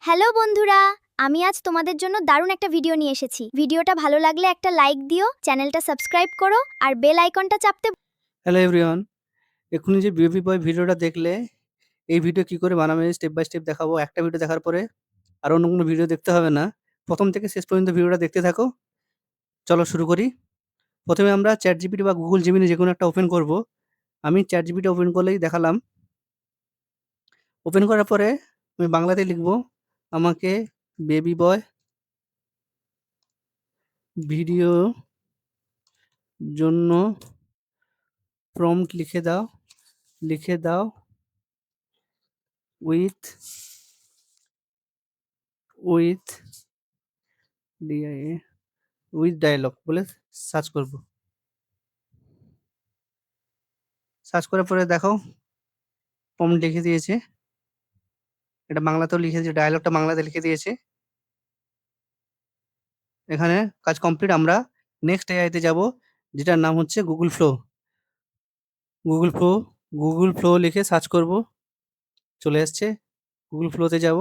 Hello বন্ধুরা, আমি আজ তোমাদের জন্য দারুণ একটা ভিডিও নিয়ে এসেছি। ভিডিওটা ভালো লাগলে একটা লাইক দিও, চ্যানেলটা সাবস্ক্রাইব করো আর বেল আইকনটা চাপতে। হ্যালো এভরিওয়ান, এক্ষুনি যে বেবি বয় ভিডিওটা দেখলে, এই ভিডিও কি করে বানাবে স্টেপ বাই স্টেপ দেখাবো। একটা ভিডিও দেখার পরে আর অন্য কোনো ভিডিও দেখতে হবে না। প্রথম থেকে শেষ পর্যন্ত ভিডিওটা দেখতে থাকো। চলো শুরু করি। প্রথমে আমরা ChatGPT বা Google Gemini যেকোনো একটা ওপেন করব। আমি ChatGPT ওপেন করলেই দেখালাম। ওপেন করার পরে আমি বাংলাতে লিখব, আমাকে বেবি বয় ভিডিও জন্য প্রম্পট লিখে দাও উইথ উইথ ডিআইএ উইথ ডায়ালগ বলে সার্চ করব। সার্চ করার পরে দেখো প্রম্পট লিখে দিয়েছে। এটা বাংলাতেও লিখে দিয়েছে, ডায়ালগটা বাংলাতে লিখে দিয়েছে। এখানে কাজ কমপ্লিট। আমরা নেক্সট এআইতে যাব, যেটার নাম হচ্ছে Google flow. Google flow Google flow লিখে সার্চ করব, চলে আসছে। গুগল ফ্লোতে যাব।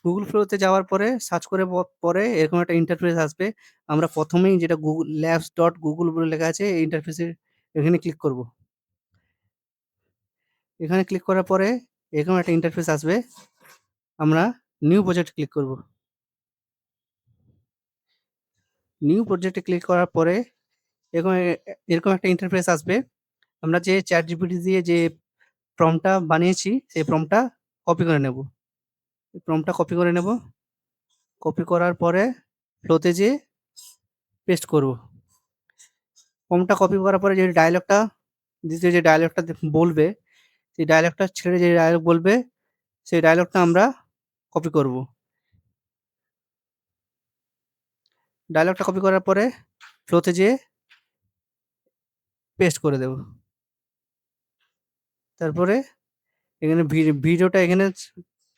গুগল ফ্লোতে যাওয়ার পরে সার্চ করে পরে এরকম একটা ইন্টারফেস আসবে। আমরা প্রথমেই যেটা গুগল ল্যাবস ডট গুগল বলে লেখা আছে, এই ইন্টারফেসে এখানে ক্লিক করব। এখানে ক্লিক করার পরে এরকম একটা ইন্টারফেস আসবে। আমরা নিউ প্রজেক্ট ক্লিক করব। নিউ প্রজেক্টে ক্লিক করার পরে এরকম এরকম একটা ইন্টারফেস আসবে। আমরা যে ChatGPT দিয়ে যে প্রম্পটটা বানিয়েছি, সেই প্রম্পটটা কপি করে নেব। প্রম্পটটা কপি করে নেব। কপি করার পরে ফ্লোতে যেয়ে পেস্ট করব। প্রম্পটটা কপি করার পরে যে ডায়ালগটা দ্বিতীয় যে ডায়ালগটা বলবে, সেই ডায়ালগটা ছেড়ে যে ডায়ালগ বলবে, সেই ডায়ালগটা আমরা কপি করব। ডায়ালগটা কপি করার পরে ফ্লোতে যেয়ে পেস্ট করে দেব। তারপরে এখানে ভিডিওটা এখানে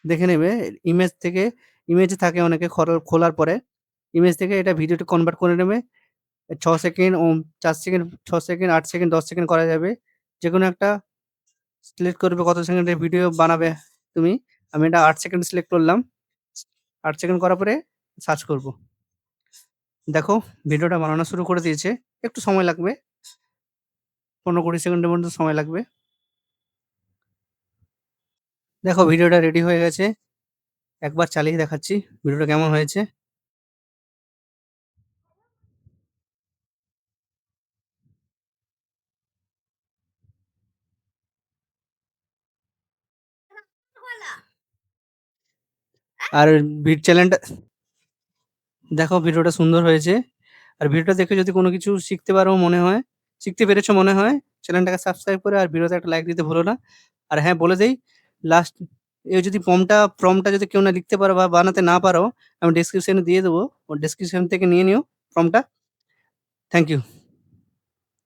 দেখে নেবে। ইমেজ থাকে অনেকে, খোলার পরে ইমেজ থেকে এটা ভিডিওটা কনভার্ট করে নেবে। 6 second, 4 second, 6 second, 8 second, 10 second করা যাবে। যেকোনো একটা সিলেক্ট করবে কত সেকেন্ডের ভিডিও বানাবে তুমি। আমি এটা 8 সেকেন্ড সিলেক্ট করলাম। 8 সেকেন্ড করার পরে সার্চ করব। দেখো ভিডিওটা বানানো শুরু করে দিয়েছে। একটু সময় লাগবে, 15-20 সেকেন্ডের মতো সময় লাগবে। দেখো ভিডিওটা রেডি হয়ে গেছে। একবার চালিয়ে দেখাচ্ছি ভিডিওটা কেমন হয়েছে। আর চ্যানেলটা দেখো, ভিডিওটা সুন্দর হয়েছে। আর ভিডিওটা দেখে যদি কোনো কিছু শিখতে পেরেছো মনে হয়, চ্যানেলটাকে সাবস্ক্রাইব করে আর ভিডিওতে একটা লাইক দিতে ভুলো না। আর হ্যাঁ, বলে দেই, লাস্ট যদি প্রম্পটটা যদি কেউ না লিখতে পারো বা বানাতে না পারো, আমি ডেসক্রিপশনে দিয়ে দেবো। ও ডেসক্রিপশন থেকে নিয়ে নিও প্রম্পটটা। Thank you.